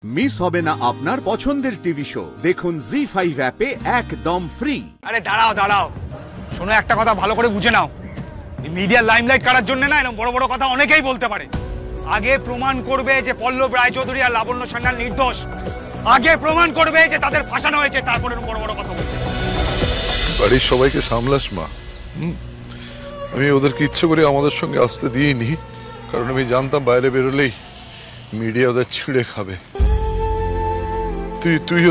Miss হবে না আপনার পছন্দের টিভি শো। দেখুন জি5 অ্যাপে একদম ফ্রি। আরে দাঁড়াও দাঁড়াও, শোনো একটা কথা ভালো করে বুঝে নাও। এই মিডিয়ার লাইমলাইট করার জন্য না এরকম বড় বড় কথা অনেকেই বলতে পারে। আগে প্রমাণ করবে যে পল্লব রায়চৌধুরী আর লাবণ্য সান্যাল নির্দোষ। আগে প্রমাণ করবে যে তাদের ফাঁসানো হয়েছে, তারপরে বড় বড় কথা বলবে। বাড়ির সবাইকে সামলাস মা। আমি ওদেরকে ইচ্ছে করে আমাদের সঙ্গে আসতে দিইনি, কারণ আমি জানতাম বাইরে বেরোলেই মিডিয়া ওদের ছিঁড়ে খাবে।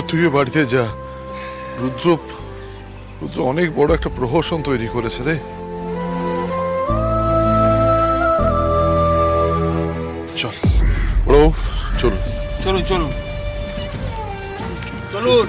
তুইও বাড়িতে যা। রুদ্র অনেক বড় একটা প্রহসন তৈরি করেছে রে। চল বড়, চলুন চলুন চলুন চলুন।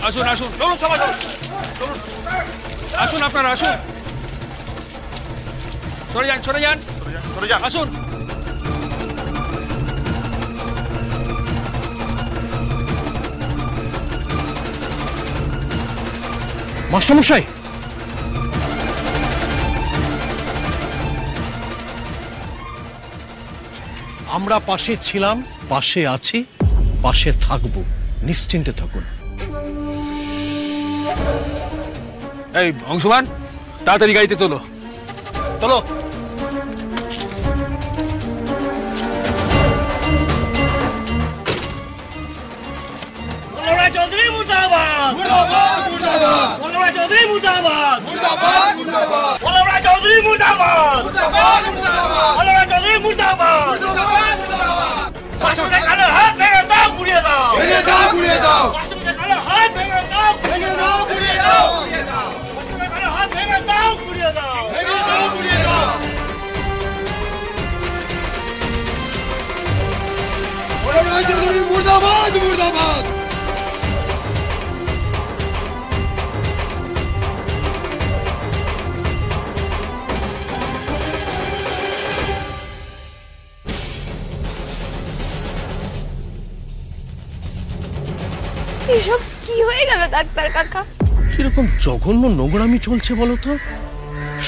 আসুন আসুন, চলুন সবাই চলুন, আসুন আপনারা আসুন, সরে যান সরে যান সরে যান, আসুন। মাস্টারমশাই, আমরা পাশে ছিলাম, পাশে আছি, পাশে থাকবো, নিশ্চিন্তে থাকুন। এই অংশমান, তাড়াতাড়ি গাড়িতে তোলো তোলো। চৌধুরী মুর্দাবাদ, চৌধুরী মুর্দাবাদ, চৌধুরী মুর্দাবাদ, চৌধুরী মুর্দাবাদ। কালো হাত ভেঙে দাও, গুড়িয়ে দাও, গুড়িয়ে দাও, কালো হাত ভেঙে দাও, ভেঙে দাও, গুড়িয়ে দাও, কালো হাত ভেঙে দাও, গুড়িয়ে দাও, গুড়িয়ে দাও। চৌধুরী মুর্দাবাদ, মুর্দাবাদ। এসব কি হয়ে গেল ডাক্তার কাকা? কিরকম জঘন্য নোংরামি চলছে বলো তো?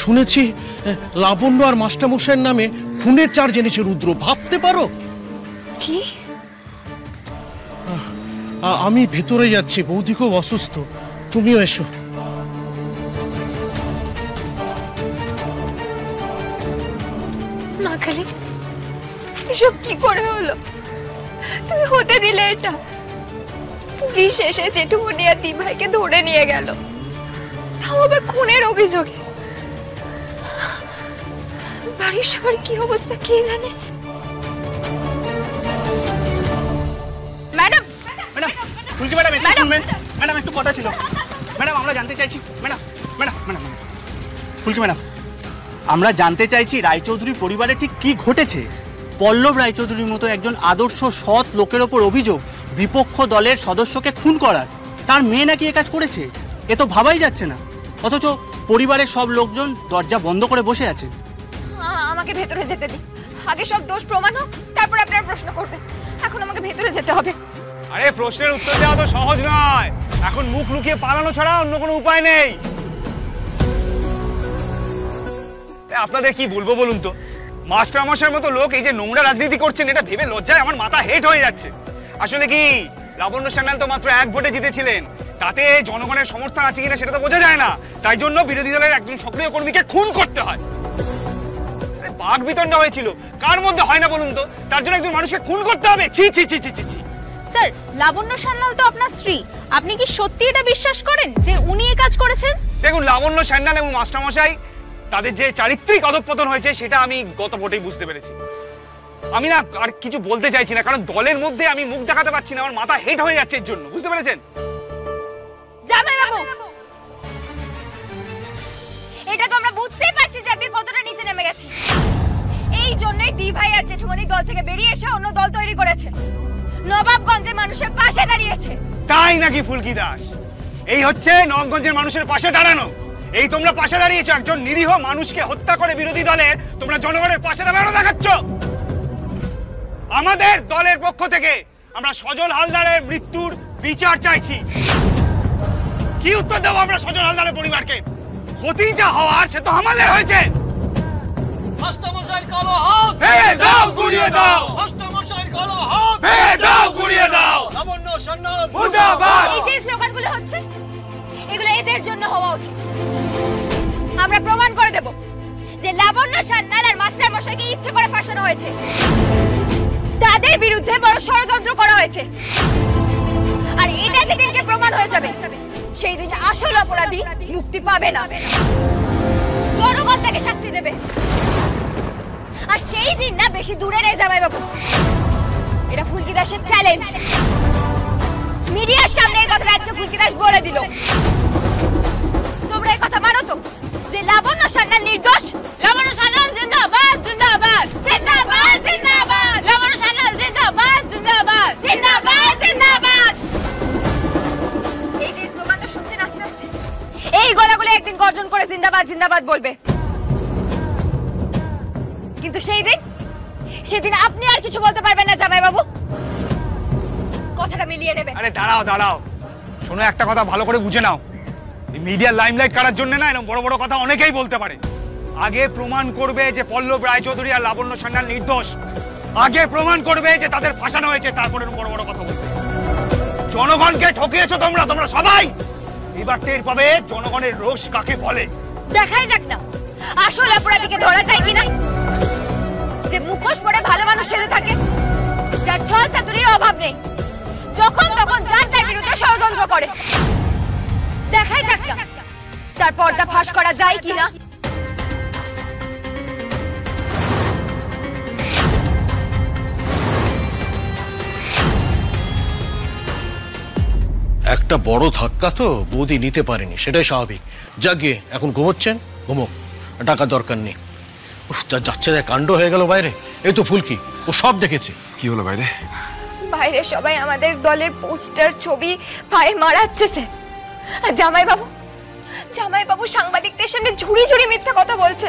শুনেছি লাবণ্য আর মাস্টারমশাইয়ের নামে খুনের চার্জ এনেছে রুদ্র। ভাবতে পারো? কি? আমি ভেতরে যাচ্ছি, বৌদি খুব অসুস্থ, তুমিও এসো। না খালি এসব কি করে হলো? তুমি হতে দিলে এটা? পুলিশ এসে জেঠুমনি আর দিভাইকে ধরে নিয়ে গেল, তাও আবার খুনের অভিযোগে। বাড়ির সবার কি অবস্থা কে জানে। ম্যাডাম ম্যাডাম, ফুলকি ম্যাডাম একটু শুনবেন। ম্যাডাম একটু কথা ছিল। ম্যাডাম আমরা জানতে চাইছি, ম্যাডাম ম্যাডাম ম্যাডাম ফুলকি ম্যাডাম, আমরা জানতে চাইছি রায়চৌধুরী পরিবারে ঠিক কি ঘটেছে। পল্লব রায়চৌধুরীর মতো একজন আদর্শ সৎ লোকের ওপর অভিযোগ বিপক্ষ দলের সদস্যকে খুন করার। তার মেয়ে নাকি এ কাজ করেছে, এ তো ভাবাই যাচ্ছে না। অথচ পরিবারের সব লোকজন দরজা বন্ধ করে বসে আছে। আমাকে ভেতরে যেতে দিন, আগে সব দোষ প্রমাণ হোক, তারপর আপনারা প্রশ্ন করবেন। এখন আমাকে ভেতরে যেতে হবে। আরে প্রশ্নের উত্তর দেওয়া তো সহজ নয়, এখন মুখ লুকিয়ে পালানো ছাড়া অন্য কোনো উপায় নেই। আপনাদের কি বলবো বলুন তো, মাস্টারমশাইয়ের মতো লোক এই যে নোংরা রাজনীতি করছেন, এটা ভেবে লজ্জায় আমার মাথা হেট হয়ে যাচ্ছে। আসলে কি লাবণ্য সান্যাল তো মাত্র 1 ভোটে জিতেছিলেন, তাতে জনগণের সমর্থন আছে কিনা সেটা তো বোঝা যায় না। তাই জন্য বিরোধী দলের একজন সক্রিয় কর্মীকে খুন করতে হয়। বাঘ বিতণ্ডা হয়েছিল, কার মধ্যে হয় না বলুন তো? তার জন্য একজন মানুষকে খুন করতে হবে? ছি ছি ছি ছি ছি। স্যার, লাবণ্য সান্যাল তো আপনার স্ত্রী, আপনি কি সত্যি এটা বিশ্বাস করেন যে উনি এই কাজ করেছেন? দেখুন, লাবণ্য সান্যাল এবং মাস্টারমশাই তাদের যে চারিত্রিক অধঃপতন হয়েছে সেটা আমি গত ভোটেই বুঝতে পেরেছি। আমি না আর কিছু বলতে চাইছি না, কারণ দলের মধ্যে আমি মুখ দেখাতে পারছি না, আমার মাথা হেট হয়ে যাচ্ছে এর জন্য, বুঝতে পেরেছেন? জামাইবাবু, এটা তো আমরা বুঝতেই পারছি যে আপনি কতটা নিচে নেমে গেছেন। এই জন্যই দি ভাই আর জেঠুমনি দল থেকে বেরিয়ে এসে অন্য দল তৈরি করেছে, নবাবগঞ্জের মানুষের পাশে দাঁড়িয়েছে। তাই নাকি ফুলকি দাস? এই হচ্ছে নবাবগঞ্জের মানুষের পাশে দাঁড়ানো? এই তোমরা পাশে দাঁড়িয়েছো একজন নিরীহ মানুষকে হত্যা করে বিরোধী দলের, তোমরা জনগণের পাশে দাঁড়ানো দেখাচ্ছ। আমাদের দলের পক্ষ থেকে আমরা সজল হালদারের মৃত্যুর বিচার চাইছি। কি উত্তর দেবো আমরা সজল হালদারের পরিবারকে? ক্ষতি যা হওয়ার সে তো আমাদের হয়েছে। মাস্টারমশাইয়ের কালো হাত ভেঙে দাও, গুড়িয়ে দাও। মাস্টারমশাইয়ের কালো হাত ভেঙে দাও, গুড়িয়ে দাও। লাবণ্য সান্যাল মুর্দাবাদ। এই যে স্লোগানগুলো হচ্ছে, এগুলো এদের জন্য হওয়া উচিত। আমরা প্রমাণ করে দেব যে লাবণ্য সান্যাল আর মাস্টার মশাইকে ইচ্ছে করে ফাঁসানো হয়েছে, তাদের বিরুদ্ধে বড় ষড়যন্ত্র করা হয়েছে। আর এটা যেদিনকে প্রমাণ হয়ে যাবে, সেই দিন আসল অপরাধী মুক্তি পাবে না, জনগণ তাকে শাস্তি দেবে। আর সেই দিন না বেশি দূরে নেই জামাইবাবু। এটা ফুলকি দাসের চ্যালেঞ্জ। মিডিয়ার সামনে এই কথাটা আজকে ফুলকি দাস বলে দিল। তোমরা এই কথা মানো তো যে লাবণ্য সান্যাল নির্দোষ? লাবণ্য সান্যাল জিন্দাবাদ, জিন্দাবাদ, জিন্দাবাদ, জিন্দাবাদ। লাবণ্য সান্যাল জিন্দাবাদ, জিন্দাবাদ, জিন্দাবাদ, জিন্দাবাদ। এই যে স্লোগানটা শুনছেন আস্তে আস্তে, এই গলাগুলো একদিন গর্জন করে জিন্দাবাদ, জিন্দাবাদ বলবে। কিন্তু সেদিন আপনি আর কিছু বলতে পারবেন না জামাইবাবু। কথাটা মিলিয়ে নেবেন। আরে দাঁড়াও দাঁড়াও, শোনো, একটা কথা ভালো করে বুঝে নাও। এই মিডিয়ার লাইমলাইট কাটার জন্য না এরকম বড় বড় কথা অনেকেই বলতে পারে। আগে প্রমাণ করবে যে পল্লব রায়চৌধুরী আর লাবণ্য সান্যাল নির্দোষ, আগে প্রমাণ করবে যে তাদের ফাঁসানো হয়েছে, তারপরে বড় বড় কথা বলবে। জনগণকে ঠকিয়েছো তোমরা সবাই। এবার টের পাবে জনগণের রোষ কাকে বলে। দেখাই যাক না আসল অপরাধীকে ধরা যায় কিনা, যে মুখোশ পরে ভালো মানুষ সেজে থাকে, যার ছল চাতুরির অভাব নেই, যখন তখন যার তার বিরুদ্ধে ষড়যন্ত্র করে। দেখাই যাক না তার পর্দা ফাঁস করা যায় কিনা। একটা বড় ধাক্কা তো বৌদি নিতে পারেনি, সেটাই স্বাভাবিক। যা গিয়ে এখন ঘুমোচ্ছেন, ঘুমোক, টাকার দরকার নেই। যা যাচ্ছে যা কাণ্ড হয়ে গেল বাইরে। এই তো ফুলকি, ও সব দেখেছে। কি হলো বাইরে? বাইরে সবাই আমাদের দলের পোস্টার ছবি পায়ে মারাচ্ছে স্যার। আর জামাইবাবু সাংবাদিকদের সামনে ঝুড়ি ঝুড়ি মিথ্যা কথা বলছে।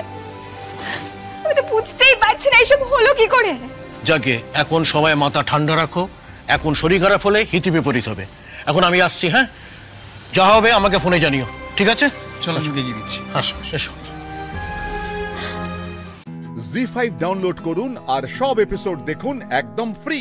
আমি তো বুঝতেই পারছি না এসব হলো কি করে। যাকে এখন সবাই মাথা ঠান্ডা রাখো, এখন শরীর খারাপ হলে হিতে বিপরীত হবে। এখন আমি আসছি, হ্যাঁ? যা হবে আমাকে ফোনে জানিও, ঠিক আছে? চলো আমি এগিয়ে দিচ্ছি। আসো, এসো। জি5 ডাউনলোড করুন আর সব এপিসোড দেখুন একদম ফ্রি।